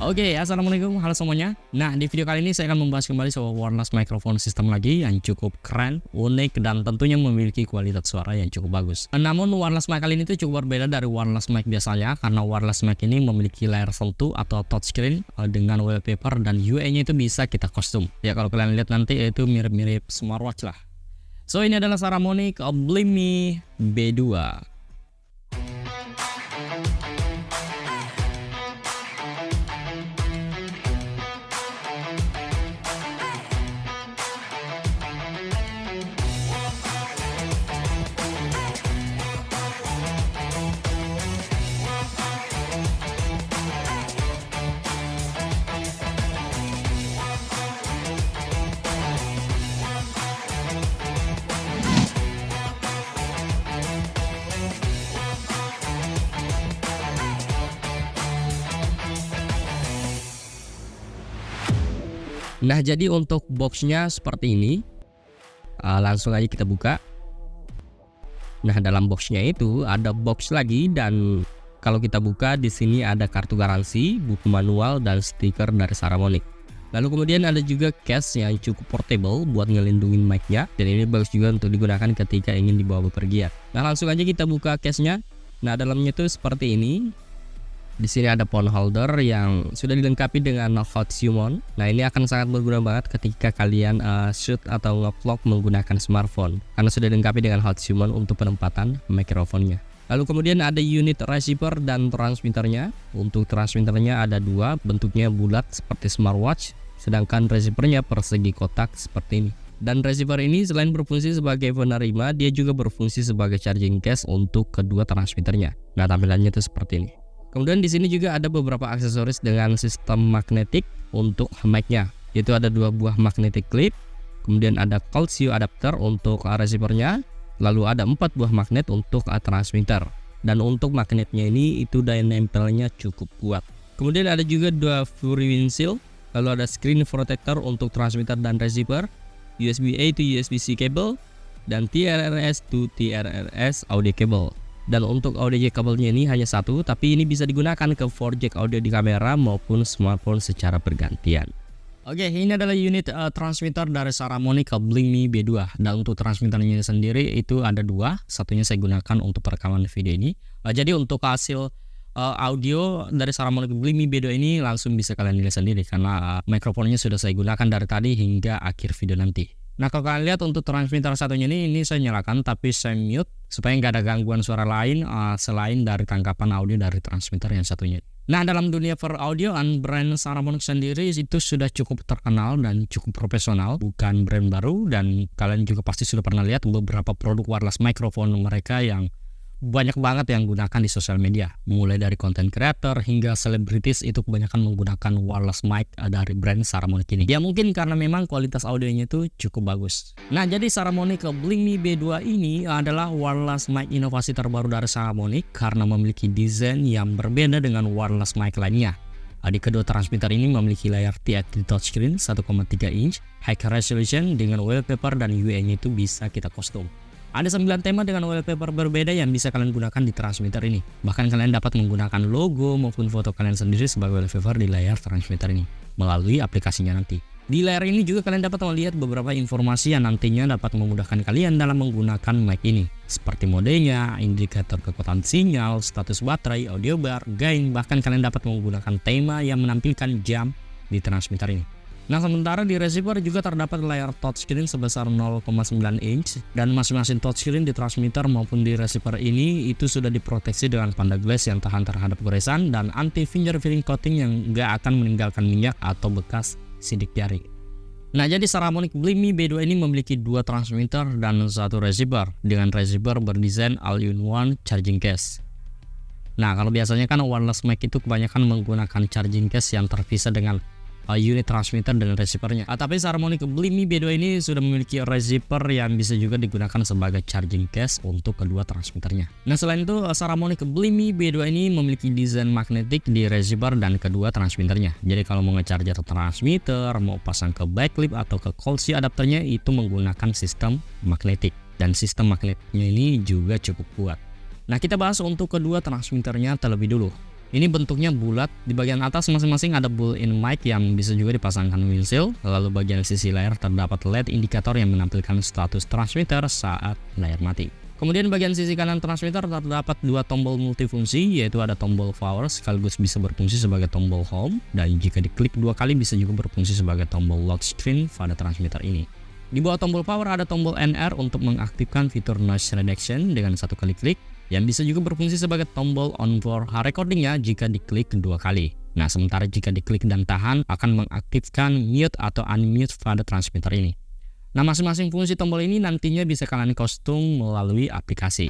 Oke, assalamualaikum, halo semuanya. Nah, di video kali ini saya akan membahas kembali soal wireless microphone system lagi yang cukup keren, unik, dan tentunya memiliki kualitas suara yang cukup bagus. Namun wireless mic kali ini tuh cukup berbeda dari wireless mic biasanya, karena wireless mic ini memiliki layar sentuh atau touchscreen dengan wallpaper dan UI-nya itu bisa kita custom. Ya, kalau kalian lihat nanti itu mirip-mirip smartwatch lah. So, ini adalah Saramonic Blimmy B2. Nah, jadi untuk boxnya seperti ini. Langsung aja kita buka. Nah, dalam boxnya itu ada box lagi, dan kalau kita buka di sini ada kartu garansi, buku manual, dan stiker dari Saramonic. Lalu kemudian ada juga case yang cukup portable buat ngelindungin mic-nya, dan ini bagus juga untuk digunakan ketika ingin dibawa bepergian. Nah, langsung aja kita buka case-nya. Nah, dalamnya itu seperti ini. Di sini ada phone holder yang sudah dilengkapi dengan hot summon. Nah, ini akan sangat berguna banget ketika kalian shoot atau nge-vlog menggunakan smartphone, karena sudah dilengkapi dengan hot summon untuk penempatan mikrofonnya. Lalu kemudian ada unit receiver dan transmitternya. Untuk transmitternya ada dua, bentuknya bulat seperti smartwatch, sedangkan receivernya persegi kotak seperti ini. Dan receiver ini selain berfungsi sebagai penerima, dia juga berfungsi sebagai charging case untuk kedua transmitternya. Nah, tampilannya itu seperti ini. Kemudian di sini juga ada beberapa aksesoris dengan sistem magnetik untuk mic-nya, yaitu ada dua buah magnetic clip, kemudian ada calcio adapter untuk receivernya, lalu ada 4 buah magnet untuk transmitter, dan untuk magnetnya ini itu daya nempelnya cukup kuat. Kemudian ada juga dua Fury windshield, lalu ada screen protector untuk transmitter dan receiver, USB-A to USB-C cable, dan TRRS to TRRS audio cable. Dan untuk audio jack kabelnya ini hanya satu, tapi ini bisa digunakan ke 4 jack audio di kamera maupun smartphone secara bergantian. Oke, ini adalah unit transmitter dari Saramonic Blimmy B2. Dan untuk transmitternya sendiri itu ada dua, satunya saya gunakan untuk perekaman video ini. Jadi untuk hasil audio dari Saramonic Blimmy B2 ini langsung bisa kalian lihat sendiri, karena mikrofonnya sudah saya gunakan dari tadi hingga akhir video nanti. Nah, kalau kalian lihat untuk transmitter satunya ini saya nyalakan tapi saya mute supaya nggak ada gangguan suara lain selain dari tangkapan audio dari transmitter yang satunya. Nah, dalam dunia per audioan, brand Saramonic sendiri itu sudah cukup terkenal dan cukup profesional, bukan brand baru, dan kalian juga pasti sudah pernah lihat beberapa produk wireless microphone mereka yang banyak banget yang gunakan di sosial media, mulai dari content creator hingga selebritis itu kebanyakan menggunakan wireless mic dari brand Saramonic ini. Ya mungkin karena memang kualitas audionya itu cukup bagus. Nah, jadi Saramonic Blimmy B2 ini adalah wireless mic inovasi terbaru dari Saramonic karena memiliki desain yang berbeda dengan wireless mic lainnya. Di kedua transmitter ini memiliki layar TFT touchscreen 1,3 inch, high resolution dengan wallpaper, dan UI-nya itu bisa kita custom. Ada 9 tema dengan wallpaper berbeda yang bisa kalian gunakan di transmitter ini. Bahkan kalian dapat menggunakan logo maupun foto kalian sendiri sebagai wallpaper di layar transmitter ini melalui aplikasinya nanti. Di layar ini juga kalian dapat melihat beberapa informasi yang nantinya dapat memudahkan kalian dalam menggunakan mic ini, seperti modenya, indikator kekuatan sinyal, status baterai, audio bar, gain, bahkan kalian dapat menggunakan tema yang menampilkan jam di transmitter ini. Nah, sementara di receiver juga terdapat layar touchscreen sebesar 0,9 inch, dan masing-masing touchscreen di transmitter maupun di receiver ini itu sudah diproteksi dengan panda glass yang tahan terhadap goresan dan anti fingerprint coating yang nggak akan meninggalkan minyak atau bekas sidik jari. Nah, jadi Saramonic Blimmy B2 ini memiliki dua transmitter dan satu receiver, dengan receiver berdesain all-in-one charging case. Nah, kalau biasanya kan wireless mic itu kebanyakan menggunakan charging case yang terpisah dengan unit transmitter dan receivernya. Tapi Saramonic Blimmy B2 ini sudah memiliki receiver yang bisa juga digunakan sebagai charging case untuk kedua transmitternya. Nah, selain itu Saramonic Blimmy B2 ini memiliki desain magnetik di receiver dan kedua transmitternya. Jadi kalau mau nge-charger transmitter, mau pasang ke backclip atau ke calcio adapternya itu menggunakan sistem magnetik, dan sistem magnetnya ini juga cukup kuat. Nah, kita bahas untuk kedua transmitternya terlebih dulu. Ini bentuknya bulat, di bagian atas masing-masing ada built-in mic yang bisa juga dipasangkan windshield, lalu bagian sisi layar terdapat LED indikator yang menampilkan status transmitter saat layar mati. Kemudian bagian sisi kanan transmitter terdapat dua tombol multifungsi, yaitu ada tombol power sekaligus bisa berfungsi sebagai tombol home, dan jika diklik dua kali bisa juga berfungsi sebagai tombol lock screen pada transmitter ini. Di bawah tombol power ada tombol NR untuk mengaktifkan fitur noise reduction dengan satu kali klik, yang bisa juga berfungsi sebagai tombol onboard recordingnya jika diklik dua kali. Nah, sementara jika diklik dan tahan akan mengaktifkan mute atau unmute pada transmitter ini. Nah, masing-masing fungsi tombol ini nantinya bisa kalian kostum melalui aplikasi.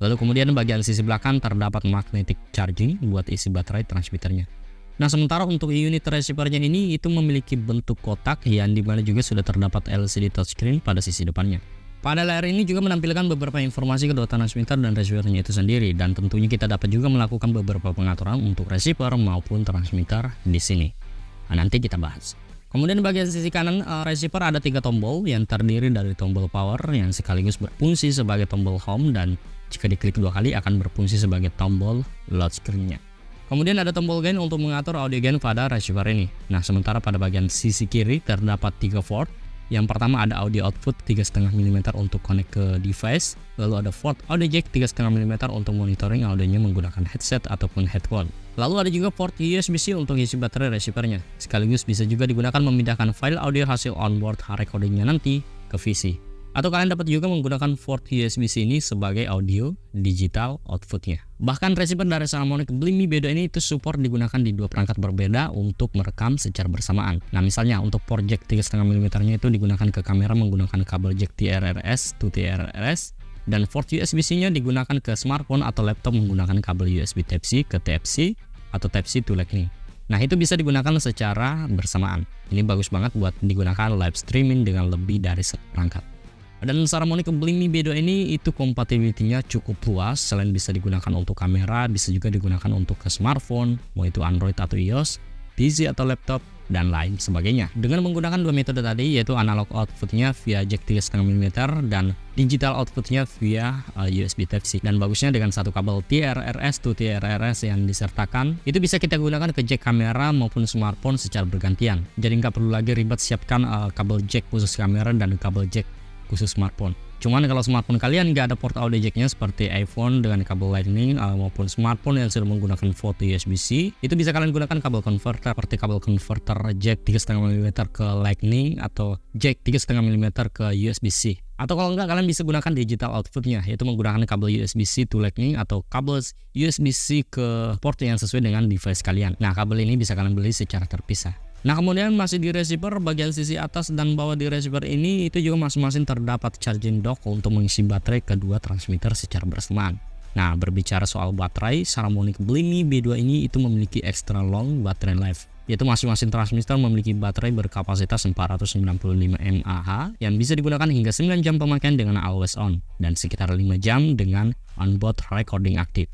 Lalu kemudian bagian sisi belakang terdapat magnetic charging buat isi baterai transmitternya. Nah, sementara untuk unit receivernya ini itu memiliki bentuk kotak yang dimana juga sudah terdapat LCD touchscreen pada sisi depannya. Pada layar ini juga menampilkan beberapa informasi kedua transmitter dan receivernya itu sendiri, dan tentunya kita dapat juga melakukan beberapa pengaturan untuk receiver maupun transmitter di sini. Nah, nanti kita bahas. Kemudian bagian sisi kanan receiver ada 3 tombol yang terdiri dari tombol power yang sekaligus berfungsi sebagai tombol home, dan jika diklik 2 kali akan berfungsi sebagai tombol loud screen-nya. Kemudian ada tombol gain untuk mengatur audio gain pada receiver ini. Nah, sementara pada bagian sisi kiri terdapat 3 port. Yang pertama ada audio output 3,5 mm untuk connect ke device, lalu ada port audio jack 3,5 mm untuk monitoring audionya menggunakan headset ataupun headphone. Lalu ada juga port USB-C untuk isi baterai receivernya, sekaligus bisa juga digunakan memindahkan file audio hasil onboard recordingnya nanti ke PC. Atau kalian dapat juga menggunakan port USB-C ini sebagai audio digital outputnya. Bahkan receiver dari Saramonic Blimey B2 ini itu support digunakan di 2 perangkat berbeda untuk merekam secara bersamaan. Nah, misalnya untuk port jack 3,5 mm nya itu digunakan ke kamera menggunakan kabel jack TRRS to TRRS, dan port USB-C nya digunakan ke smartphone atau laptop menggunakan kabel USB Type-C ke Type-C atau Type-C to Lightning. Nah, itu bisa digunakan secara bersamaan. Ini bagus banget buat digunakan live streaming dengan lebih dari satu perangkat. Dan Saramonic Blimey B2 ini itu compatibility-nya cukup luas, selain bisa digunakan untuk kamera, bisa juga digunakan untuk ke smartphone, mau itu Android atau iOS, PC atau laptop, dan lain sebagainya. Dengan menggunakan 2 metode tadi, yaitu analog outputnya via jack 3,5 mm dan digital outputnya via USB Type-C. Dan bagusnya dengan satu kabel TRRS to TRRS yang disertakan, itu bisa kita gunakan ke jack kamera maupun smartphone secara bergantian. Jadi nggak perlu lagi ribet siapkan kabel jack khusus kamera dan kabel jack khusus smartphone. Cuman kalau smartphone kalian nggak ada port audio jacknya seperti iPhone dengan kabel Lightning maupun smartphone yang sudah menggunakan port USB-C, itu bisa kalian gunakan kabel converter seperti kabel converter jack 3,5 mm ke Lightning atau jack 3,5 mm ke USB-C. Atau kalau enggak, kalian bisa gunakan digital outputnya, yaitu menggunakan kabel USB-C to Lightning atau kabel USB-C ke port yang sesuai dengan device kalian. Nah, kabel ini bisa kalian beli secara terpisah. Nah, kemudian masih di receiver, bagian sisi atas dan bawah di receiver ini itu juga masing-masing terdapat charging dock untuk mengisi baterai kedua transmitter secara bersamaan. Nah, berbicara soal baterai, Saramonic Blimey B2 ini itu memiliki extra long battery life, yaitu masing-masing transmitter memiliki baterai berkapasitas 495 mAh yang bisa digunakan hingga 9 jam pemakaian dengan always on dan sekitar 5 jam dengan onboard recording aktif.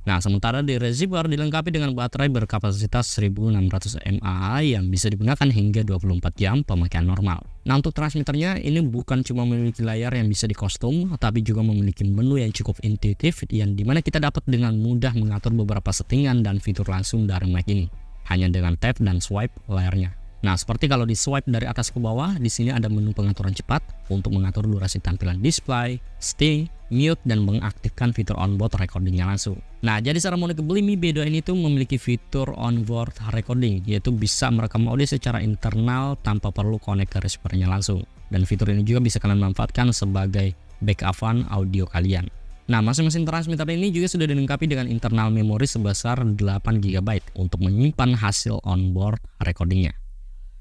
Nah, sementara di receiver dilengkapi dengan baterai berkapasitas 1600 mAh yang bisa digunakan hingga 24 jam pemakaian normal. Nah, untuk transmitternya ini bukan cuma memiliki layar yang bisa dikostum, tapi juga memiliki menu yang cukup intuitif yang dimana kita dapat dengan mudah mengatur beberapa settingan dan fitur langsung dari mic ini, hanya dengan tap dan swipe layarnya. Nah, seperti kalau di swipe dari atas ke bawah, di sini ada menu pengaturan cepat untuk mengatur durasi tampilan display, sting, mute, dan mengaktifkan fitur onboard recordingnya langsung. Nah, jadi Saramonic Blimey B2 ini tuh memiliki fitur onboard recording, yaitu bisa merekam audio secara internal tanpa perlu connect ke receivernya langsung. Dan fitur ini juga bisa kalian manfaatkan sebagai backup audio kalian. Nah, masing-masing transmitter ini juga sudah dilengkapi dengan internal memori sebesar 8 GB untuk menyimpan hasil onboard recordingnya.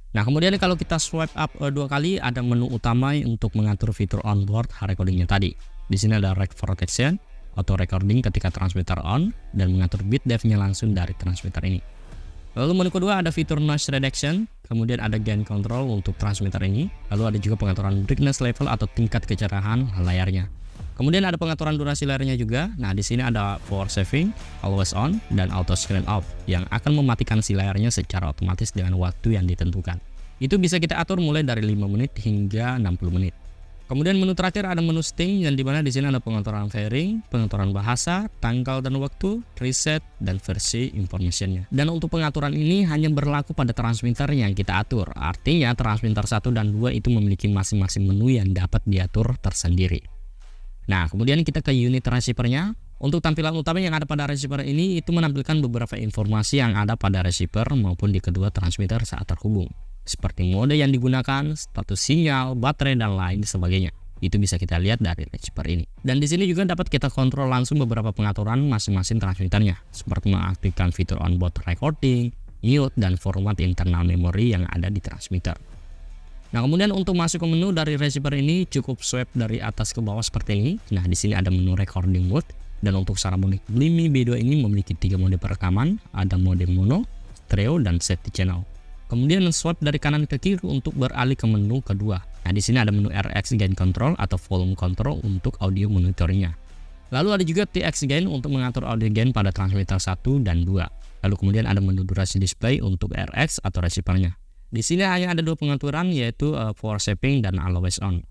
Nah, kemudian kalau kita swipe up 2 kali, ada menu utama untuk mengatur fitur onboard recordingnya tadi. Di sini ada rec protection, auto recording ketika transmitter on, dan mengatur bit depth-nya langsung dari transmitter ini. Lalu menu kedua ada fitur noise reduction, kemudian ada gain control untuk transmitter ini, lalu ada juga pengaturan brightness level atau tingkat kecerahan layarnya. Kemudian ada pengaturan durasi layarnya juga. Nah, di sini ada power saving, always on, dan auto screen off yang akan mematikan si layarnya secara otomatis dengan waktu yang ditentukan. Itu bisa kita atur mulai dari 5 menit hingga 60 menit. Kemudian menu terakhir ada menu Sting, yang dimana di sini ada pengaturan fairing, pengaturan bahasa, tanggal dan waktu, preset, dan versi informationnya. Dan untuk pengaturan ini hanya berlaku pada transmitter yang kita atur. Artinya transmitter 1 dan 2 itu memiliki masing-masing menu yang dapat diatur tersendiri. Nah, kemudian kita ke unit receivernya. Untuk tampilan utama yang ada pada receiver ini itu menampilkan beberapa informasi yang ada pada receiver maupun di kedua transmitter saat terhubung, seperti mode yang digunakan, status sinyal, baterai, dan lain sebagainya. Itu bisa kita lihat dari receiver ini. Dan di sini juga dapat kita kontrol langsung beberapa pengaturan masing-masing transmitternya, seperti mengaktifkan fitur onboard recording, mute, dan format internal memory yang ada di transmitter. Nah, kemudian untuk masuk ke menu dari receiver ini cukup swipe dari atas ke bawah seperti ini. Nah, di sini ada menu recording mode, dan untuk Saramonic Blimmy B2 ini memiliki 3 mode perekaman, ada mode mono, stereo, dan safety channel. Kemudian swipe dari kanan ke kiri untuk beralih ke menu kedua. Nah, di sini ada menu RX Gain Control atau volume control untuk audio monitoringnya. Lalu ada juga TX Gain untuk mengatur audio gain pada transmitter 1 dan 2. Lalu kemudian ada menu durasi display untuk RX atau receivernya. Di sini hanya ada 2 pengaturan, yaitu power saving dan always on.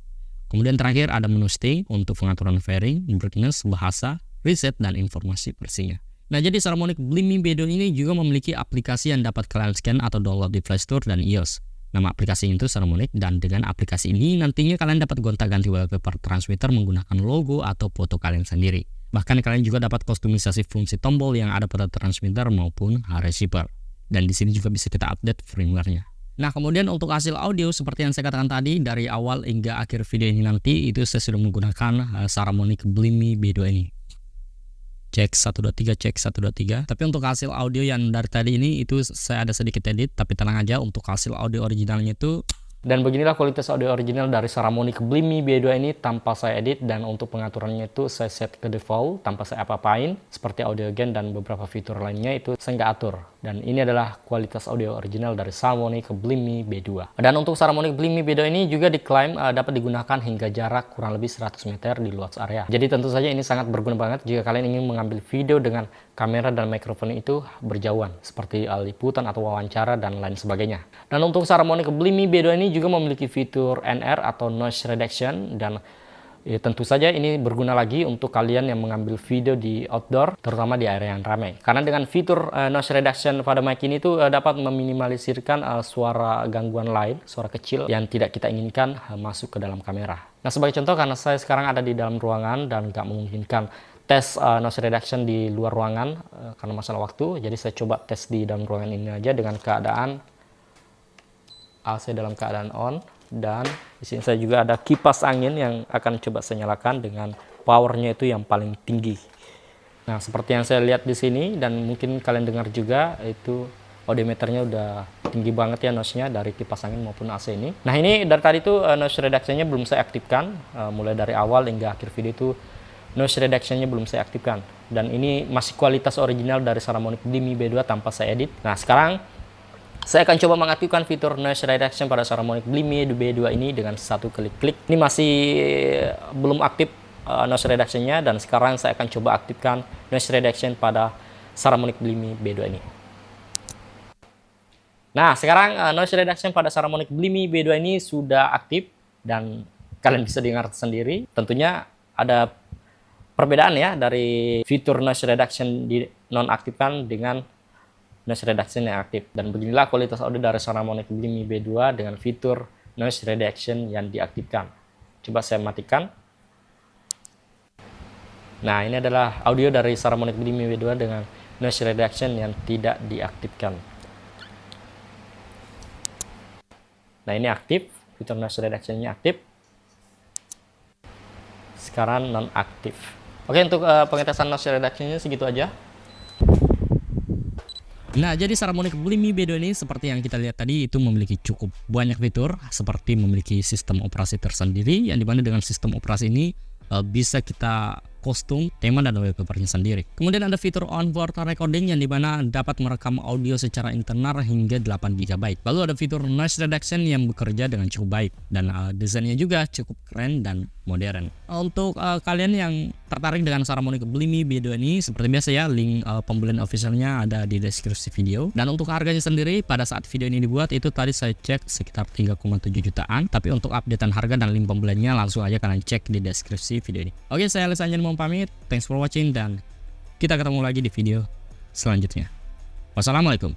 Kemudian terakhir ada menu Sting untuk pengaturan fairing, brightness, bahasa, reset, dan informasi versinya. Nah, jadi Saramonic Blimmy B2 ini juga memiliki aplikasi yang dapat kalian scan atau download di Play Store dan iOS. Nama aplikasi itu Saramonic, dan dengan aplikasi ini nantinya kalian dapat gonta-ganti wallpaper transmitter menggunakan logo atau foto kalian sendiri. Bahkan kalian juga dapat kustomisasi fungsi tombol yang ada pada transmitter maupun receiver. Dan di sini juga bisa kita update firmware-nya. Nah, kemudian untuk hasil audio seperti yang saya katakan tadi, dari awal hingga akhir video ini nanti itu saya sudah menggunakan Saramonic Blimmy B2 ini. Cek 123, cek 123. Tapi untuk hasil audio yang dari tadi ini itu saya ada sedikit edit, tapi tenang aja, untuk hasil audio originalnya itu. Dan beginilah kualitas audio original dari Saramonic Blimmy B2 ini tanpa saya edit, dan untuk pengaturannya itu saya set ke default tanpa saya apa-apain, seperti audio gain dan beberapa fitur lainnya itu saya nggak atur. Dan ini adalah kualitas audio original dari Saramonic Blimmy B2. Dan untuk Saramonic Blimmy B2 ini juga diklaim dapat digunakan hingga jarak kurang lebih 100 meter di luas area. Jadi tentu saja ini sangat berguna banget jika kalian ingin mengambil video dengan kamera dan mikrofon itu berjauhan, seperti liputan atau wawancara dan lain sebagainya. Dan untuk Saramonic Blimmy B2 ini juga memiliki fitur NR atau noise reduction, dan tentu saja ini berguna lagi untuk kalian yang mengambil video di outdoor, terutama di area yang ramai. Karena dengan fitur noise reduction pada mic ini tuh dapat meminimalisirkan suara gangguan lain, suara kecil yang tidak kita inginkan masuk ke dalam kamera. Nah, sebagai contoh, karena saya sekarang ada di dalam ruangan dan nggak memungkinkan tes noise reduction di luar ruangan karena masalah waktu, jadi saya coba tes di dalam ruangan ini aja dengan keadaan AC dalam keadaan on, dan di sini saya juga ada kipas angin yang akan coba saya nyalakan dengan powernya itu yang paling tinggi. Nah, seperti yang saya lihat di sini, dan mungkin kalian dengar juga, itu audiometernya udah tinggi banget ya noise-nya dari kipas angin maupun AC ini. Nah, ini dari tadi tuh noise reduction-nya belum saya aktifkan, mulai dari awal hingga akhir video itu noise reduction-nya belum saya aktifkan. Dan ini masih kualitas original dari Saramonic Blimmy B2 tanpa saya edit. Nah, sekarang saya akan coba mengaktifkan fitur noise reduction pada Saramonic Blimmy B2 ini dengan satu klik. Ini masih belum aktif noise reduction-nya, dan sekarang saya akan coba aktifkan noise reduction pada Saramonic Blimmy B2 ini. Nah, sekarang noise reduction pada Saramonic Blimmy B2 ini sudah aktif, dan kalian bisa dengar sendiri. Tentunya ada perbedaan ya dari fitur noise reduction di nonaktifkan dengan noise reduction yang aktif. Dan beginilah kualitas audio dari Saramonic Blimmy B2 dengan fitur noise reduction yang diaktifkan. Coba saya matikan. Nah, ini adalah audio dari Saramonic Blimmy B2 dengan noise reduction yang tidak diaktifkan. Nah, ini aktif, fitur noise reduction-nya aktif. Sekarang non-aktif. Oke, untuk pengetesan noise reduction-nya segitu aja. Nah, jadi Saramonic Blimmy B2 ini seperti yang kita lihat tadi itu memiliki cukup banyak fitur, seperti memiliki sistem operasi tersendiri, yang dimana dengan sistem operasi ini bisa kita kostum, tema, dan wallpapernya sendiri. Kemudian ada fitur onboard recording yang dimana dapat merekam audio secara internal hingga 8 GB. Lalu ada fitur noise reduction yang bekerja dengan cukup baik, dan desainnya juga cukup keren dan modern. Untuk kalian yang tertarik dengan Saramonic Blimey video ini, seperti biasa ya, link pembelian officialnya ada di deskripsi video. Dan untuk harganya sendiri, pada saat video ini dibuat itu tadi saya cek sekitar 3,7 jutaan. Tapi untuk updatean harga dan link pembeliannya langsung aja kalian cek di deskripsi video ini. Oke, saya Alex Anjan mau pamit. Thanks for watching dan kita ketemu lagi di video selanjutnya. Wassalamualaikum.